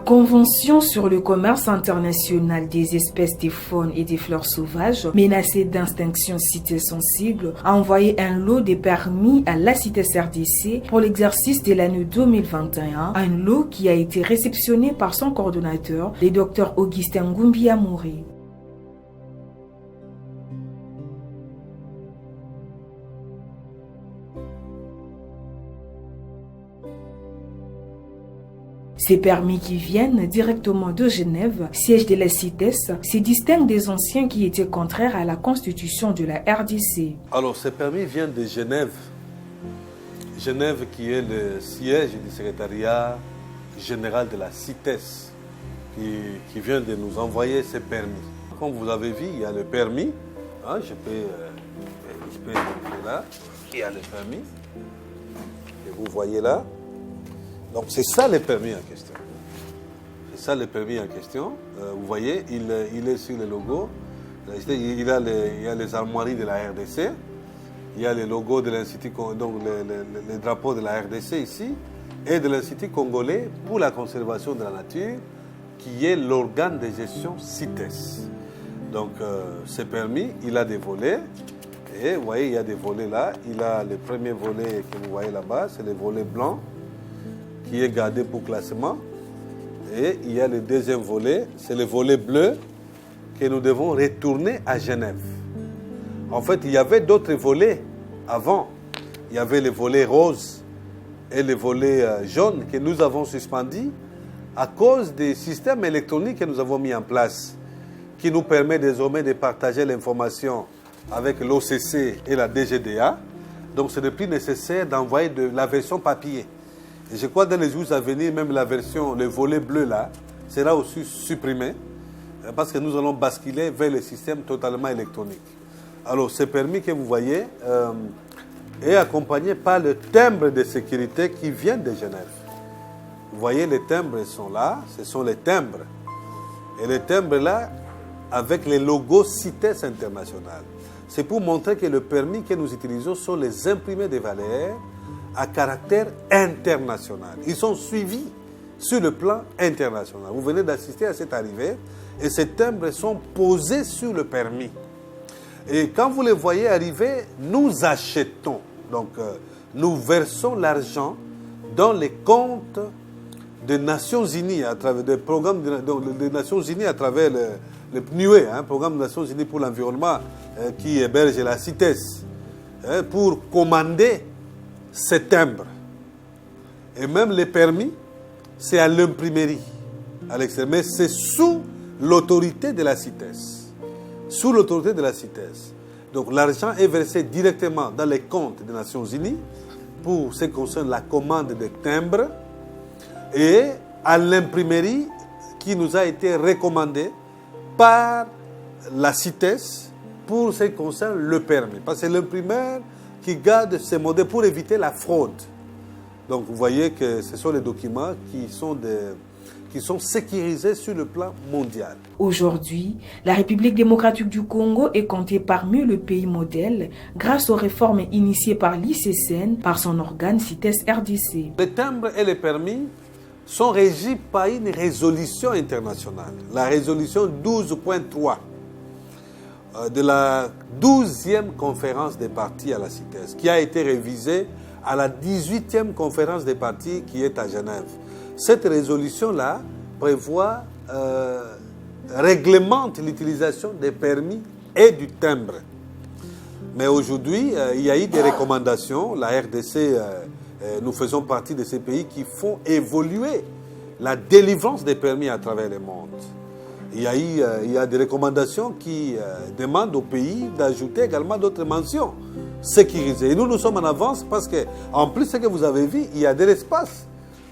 Convention sur le commerce international des espèces des faunes et des fleurs sauvages menacées d'extinction CITES sensible a envoyé un lot de permis à la CITES RDC pour l'exercice de l'année 2021, un lot qui a été réceptionné par son coordonnateur, le Dr Augustin Ngumbi-Amouré. Ces permis qui viennent directement de Genève, siège de la CITES, se distinguent des anciens qui étaient contraires à la constitution de la RDC. Alors, ces permis viennent de Genève. Genève qui est le siège du secrétariat général de la CITES qui vient de nous envoyer ces permis. Comme vous avez vu, il y a le permis. Hein, je peux montrer là. Il y a le permis. Et vous voyez là. Donc, c'est ça le permis en question. C'est ça le permis en question. Vous voyez, il est sur le logo. Il y a les armoiries de la RDC. Il y a le logo de l'Institut, donc le drapeau de la RDC ici, et de l'Institut congolais pour la conservation de la nature, qui est l'organe de gestion CITES. Donc, ce permis, il a des volets. Et vous voyez, il y a des volets là. Il a le premier volet que vous voyez là-bas, c'est le volet blanc, qui est gardé pour classement. Et il y a le deuxième volet, c'est le volet bleu que nous devons retourner à Genève. En fait, il y avait d'autres volets avant. Il y avait le volet rose et le volet jaune que nous avons suspendus à cause des systèmes électroniques que nous avons mis en place, qui nous permet désormais de partager l'information avec l'OCC et la DGDA. Donc, ce n'est plus nécessaire d'envoyer la version papier. Et je crois que dans les jours à venir, même la version, le volet bleu là, sera aussi supprimé parce que nous allons basculer vers le système totalement électronique. Alors, ce permis que vous voyez est accompagné par le timbre de sécurité qui vient de Genève. Vous voyez, les timbres sont là, ce sont les timbres. Et les timbres là, avec les logos CITES International. C'est pour montrer que le permis que nous utilisons sont les imprimés de valeurs à caractère international. Ils sont suivis sur le plan international. Vous venez d'assister à cette arrivée et ces timbres sont posés sur le permis. Et quand vous les voyez arriver, nous achetons. Donc, nous versons l'argent dans les comptes des Nations Unies à travers des programmes des Nations Unies à travers le PNUE, Programme des Nations Unies pour l'environnement qui héberge la CITES, pour commander ces timbres. Et même les permis, c'est à l'imprimerie, à l'extérieur. Mais c'est sous l'autorité de la CITES. Sous l'autorité de la CITES. Donc l'argent est versé directement dans les comptes des Nations Unies pour ce qui concerne la commande des timbres et à l'imprimerie qui nous a été recommandée par la CITES pour ce qui concerne le permis. Parce que c'est l'imprimeur qui garde ces modèles pour éviter la fraude. Donc vous voyez que ce sont les documents qui sont sécurisés sur le plan mondial. Aujourd'hui, la République démocratique du Congo est comptée parmi les pays modèles grâce aux réformes initiées par l'ICCN, par son organe CITES RDC. Les timbres et les permis sont régis par une résolution internationale, la résolution 12.3 de la 12e conférence des partis à la CITES, qui a été révisée à la 18e conférence des partis qui est à Genève. Cette résolution-là prévoit, réglemente l'utilisation des permis et du timbre. Mais aujourd'hui, il y a eu des recommandations. La RDC, nous faisons partie de ces pays qui font évoluer la délivrance des permis à travers le monde. Il y a des recommandations qui demandent au pays d'ajouter également d'autres mentions sécurisées. Et nous sommes en avance parce que, en plus, ce que vous avez vu, il y a de l'espace.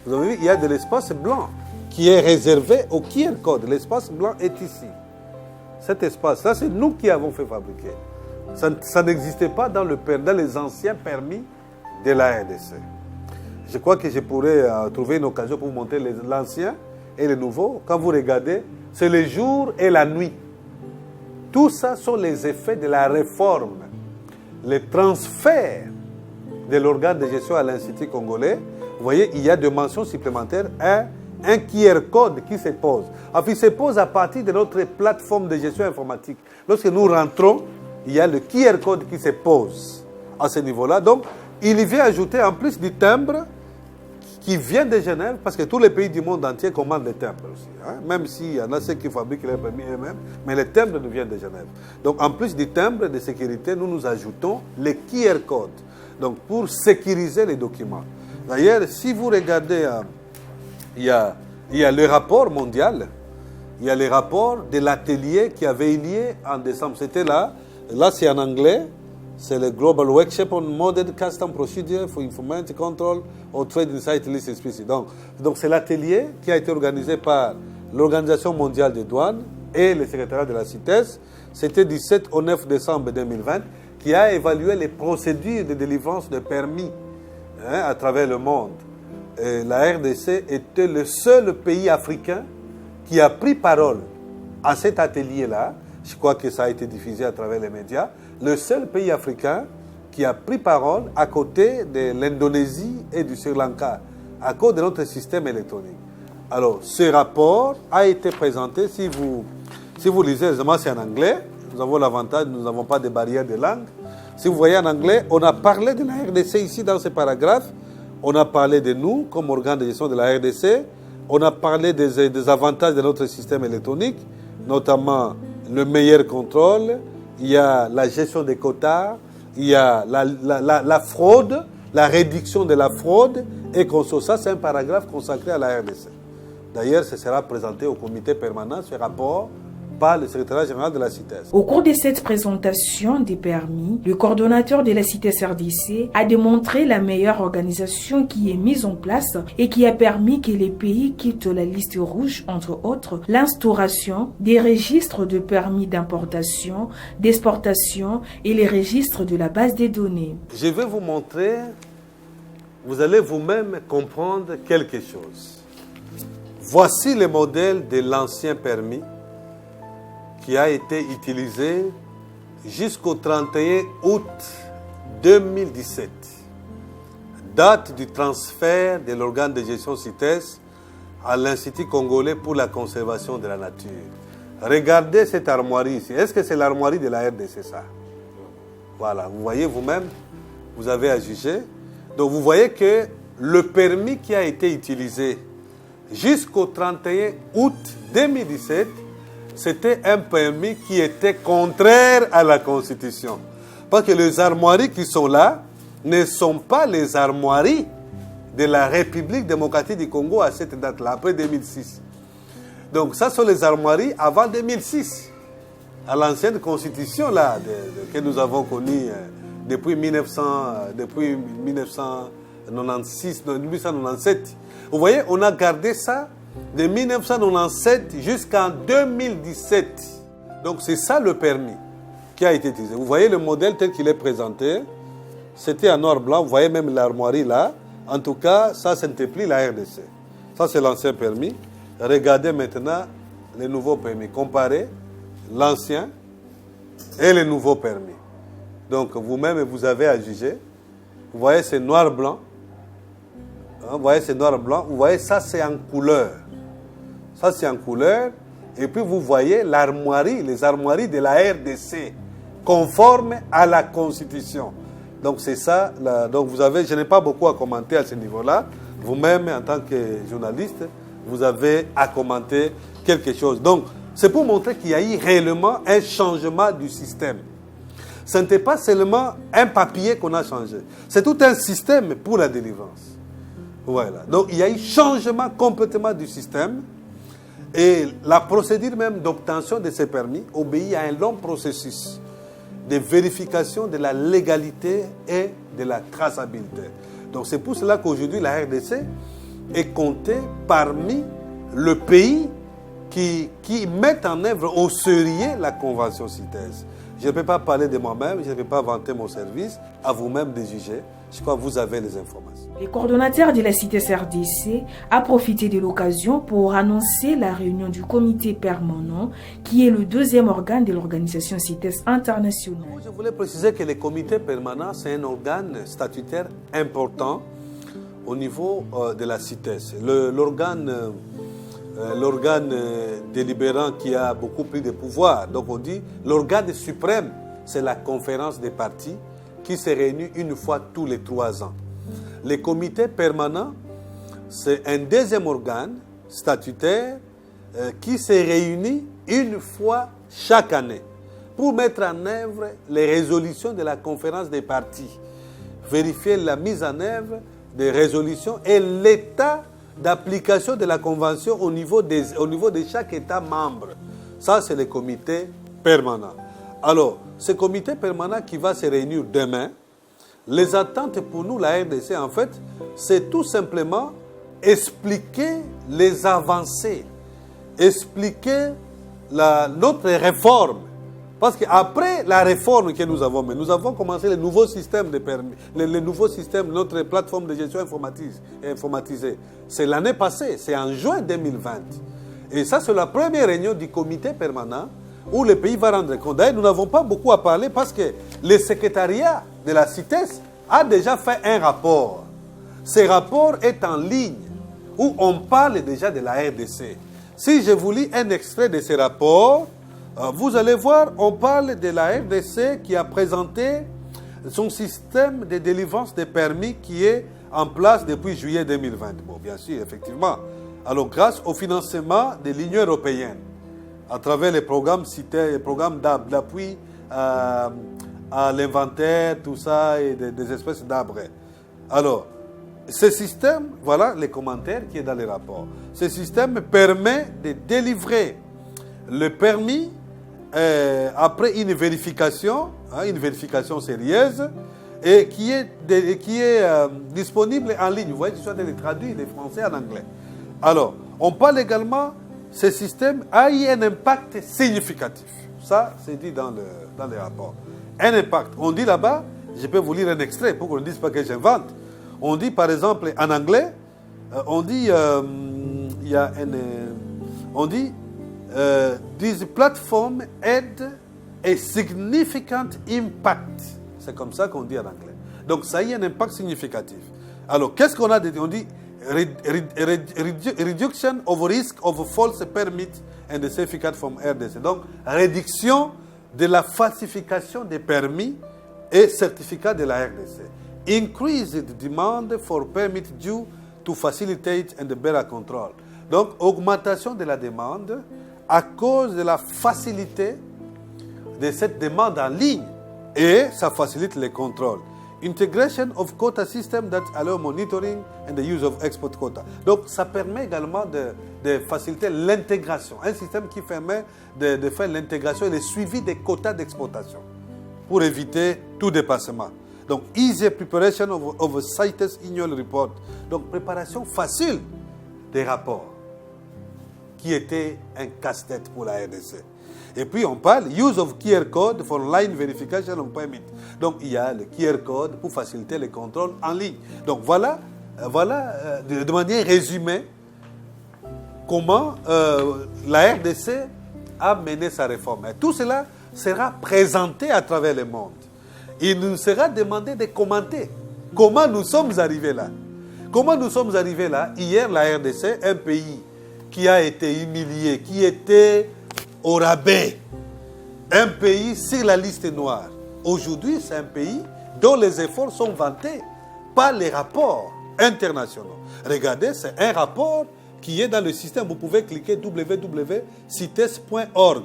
Vous avez vu, il y a de l'espace blanc qui est réservé au QR code. L'espace blanc est ici. Cet espace-là, c'est nous qui avons fait fabriquer. Ça n'existait pas dans les anciens permis de la RDC. Je crois que je pourrais trouver une occasion pour vous montrer l'ancien et le nouveau. Quand vous regardez, c'est le jour et la nuit. Tout ça sont les effets de la réforme. Le transfert de l'organe de gestion à l'Institut congolais. Vous voyez, il y a deux mentions supplémentaires 1 un QR code qui se pose. En fait, il se pose à partir de notre plateforme de gestion informatique. Lorsque nous rentrons, il y a le QR code qui se pose à ce niveau-là. Donc, il vient ajouter en plus du timbre qui vient de Genève, parce que tous les pays du monde entier commandent les timbres aussi. Hein? Même s'il y en a ceux qui fabriquent les permis eux-mêmes, mais les timbres nous viennent de Genève. Donc, en plus du timbre de sécurité, nous ajoutons les QR codes. Donc, pour sécuriser les documents. D'ailleurs, si vous regardez, il y a le rapport mondial, il y a le rapport de l'atelier qui avait eu lieu en décembre. C'était là c'est en anglais, c'est le Global Workshop on Modern Custom Procedure for Information Control of Trade Inside Illicit Species. Donc c'est l'atelier qui a été organisé par l'Organisation mondiale des douanes et le secrétariat de la CITES. C'était du 7 au 9 décembre 2020, qui a évalué les procédures de délivrance de permis à travers le monde. Et la RDC était le seul pays africain qui a pris parole à cet atelier-là. Je crois que ça a été diffusé à travers les médias. Le seul pays africain qui a pris parole à côté de l'Indonésie et du Sri Lanka, à cause de notre système électronique. Alors, ce rapport a été présenté, si vous lisez, évidemment c'est en anglais, nous avons l'avantage, nous n'avons pas de barrière de langue. Si vous voyez en anglais, on a parlé de la RDC ici dans ce paragraphe, on a parlé de nous comme organe de gestion de la RDC, on a parlé des avantages de notre système électronique, notamment le meilleur contrôle, il y a la gestion des quotas, il y a la fraude, la réduction de la fraude, et ça c'est un paragraphe consacré à la RDC. D'ailleurs, ce sera présenté au comité permanent, ce rapport, par le secrétaire général de la CITES. Au cours de cette présentation des permis, le coordonnateur de la CITES RDC a démontré la meilleure organisation qui est mise en place et qui a permis que les pays quittent la liste rouge, entre autres, l'instauration des registres de permis d'importation, d'exportation et les registres de la base des données. Je vais vous montrer, vous allez vous-même comprendre quelque chose. Voici le modèle de l'ancien permis qui a été utilisé jusqu'au 31 août 2017, date du transfert de l'organe de gestion CITES à l'Institut congolais pour la conservation de la nature. Regardez cette armoirie ici. Est-ce que c'est l'armoirie de la RDC, ça? Voilà, vous voyez vous-même, vous avez à juger. Donc vous voyez que le permis qui a été utilisé jusqu'au 31 août 2017, c'était un permis qui était contraire à la Constitution. Parce que les armoiries qui sont là ne sont pas les armoiries de la République démocratique du Congo à cette date-là, après 2006. Donc ça sont les armoiries avant 2006, à l'ancienne Constitution là, que nous avons connue depuis 1897. Vous voyez, on a gardé ça de 1997 jusqu'en 2017. Donc c'est ça le permis qui a été utilisé. Vous voyez le modèle tel qu'il est présenté. C'était en noir blanc. Vous voyez même l'armoirie là. En tout cas, ça n'était plus la RDC. Ça c'est l'ancien permis. Regardez maintenant les nouveaux permis. Comparez l'ancien et les nouveaux permis. Donc vous-même, vous avez à juger. Vous voyez, c'est noir blanc. Vous voyez, c'est noir blanc. Vous voyez, ça c'est en couleur. Ça c'est en couleur. Et puis vous voyez l'armoirie, les armoiries de la RDC, conformes à la Constitution. Donc c'est ça. Donc vous avez, je n'ai pas beaucoup à commenter à ce niveau-là. Vous-même, en tant que journaliste, vous avez à commenter quelque chose. Donc c'est pour montrer qu'il y a eu réellement un changement du système. Ce n'était pas seulement un papier qu'on a changé. C'est tout un système pour la délivrance. Voilà. Donc il y a eu changement complètement du système. Et la procédure même d'obtention de ces permis obéit à un long processus de vérification de la légalité et de la traçabilité. Donc c'est pour cela qu'aujourd'hui la RDC est comptée parmi le pays qui mettent en œuvre au sérieux la convention CITES. Je ne peux pas parler de moi-même, je ne peux pas vanter mon service, à vous-même de juger. Je crois que vous avez les informations. Le coordonnateur de la CITES RDC a profité de l'occasion pour annoncer la réunion du comité permanent, qui est le deuxième organe de l'organisation CITES internationale. Je voulais préciser que le comité permanent, c'est un organe statutaire important au niveau de la CITES, l'organe délibérant qui a beaucoup plus de pouvoir. Donc on dit l'organe suprême, c'est la conférence des partis qui se réunit une fois tous les 3 ans. Les comités permanents, c'est un deuxième organe statutaire qui se réunit une fois chaque année pour mettre en œuvre les résolutions de la conférence des partis, vérifier la mise en œuvre des résolutions et l'état d'application de la convention au niveau de chaque État membre. Ça, c'est le comité permanent. Alors, ce comité permanent qui va se réunir demain, les attentes pour nous, la RDC, en fait, c'est tout simplement expliquer les avancées, expliquer notre réforme. Parce qu'après la réforme que nous avons commencé le nouveau système de permis, le nouveau système, notre plateforme de gestion informatisée. C'est l'année passée, c'est en juin 2020. Et ça, c'est la première réunion du comité permanent où le pays va rendre compte. D'ailleurs, nous n'avons pas beaucoup à parler parce que le secrétariat de la CITES a déjà fait un rapport. Ce rapport est en ligne où on parle déjà de la RDC. Si je vous lis un extrait de ce rapport, vous allez voir, on parle de la RDC qui a présenté son système de délivrance des permis qui est en place depuis juillet 2020. Bon, bien sûr, effectivement. Alors, grâce au financement de l'Union européenne, à travers les programmes cités, les programmes d'appui à l'inventaire, tout ça, et des espèces d'arbres. Alors, ce système, voilà les commentaires qui est dans les rapports. Ce système permet de délivrer le permis après une vérification sérieuse et qui est disponible en ligne. Vous voyez, je suis en train de traduire des français en anglais. Alors, on parle également, ce système a eu un impact significatif. Ça, c'est dit dans les rapports. Un impact. On dit là-bas, je peux vous lire un extrait pour qu'on ne dise pas que j'invente. On dit, par exemple, en anglais, on dit, this platform had a significant impact. C'est comme ça qu'on dit en anglais. Donc, ça a eu un impact significatif. Alors, qu'est-ce qu'on a dit? On dit reduction of risk of false permit and certificate from RDC. Donc, réduction de la falsification des permis et certificats de la RDC. Increased demand for permit due to facilitate and better control. Donc, augmentation de la demande à cause de la facilité de cette demande en ligne et ça facilite les contrôles. Integration of quota system that allow monitoring and the use of export quota. Donc, ça permet également de faciliter l'intégration. Un système qui permet de faire l'intégration et le suivi des quotas d'exportation pour éviter tout dépassement. Donc, easy preparation of a CITES annual report. Donc, préparation facile des rapports qui était un casse-tête pour la RDC. Et puis, on parle use of QR code for online verification of permit. Donc, il y a le QR code pour faciliter les contrôles en ligne. Donc, voilà de manière résumée, comment la RDC a mené sa réforme. Et tout cela sera présenté à travers le monde. Il nous sera demandé de commenter comment nous sommes arrivés là. Comment nous sommes arrivés là? Hier, la RDC, un pays qui a été humilié, qui était au rabais, un pays sur la liste noire. Aujourd'hui, c'est un pays dont les efforts sont vantés par les rapports internationaux. Regardez, c'est un rapport qui est dans le système. Vous pouvez cliquer www.cites.org.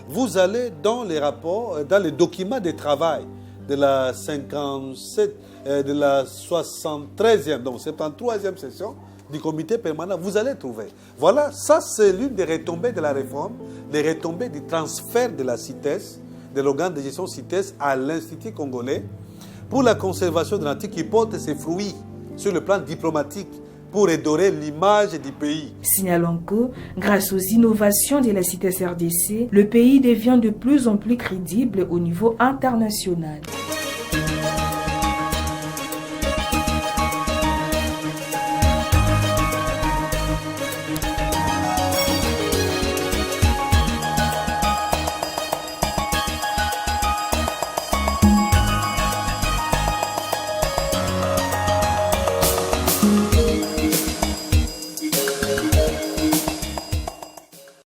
Vous allez dans les rapports, dans les documents de travail de la 73e, donc 73e session du comité permanent, vous allez trouver. Voilà, ça c'est l'une des retombées de la réforme, les retombées du transfert de la CITES, de l'organe de gestion CITES à l'Institut congolais pour la conservation de l'antique qui porte ses fruits sur le plan diplomatique pour redorer l'image du pays. Signalons que, grâce aux innovations de la CITES RDC, le pays devient de plus en plus crédible au niveau international.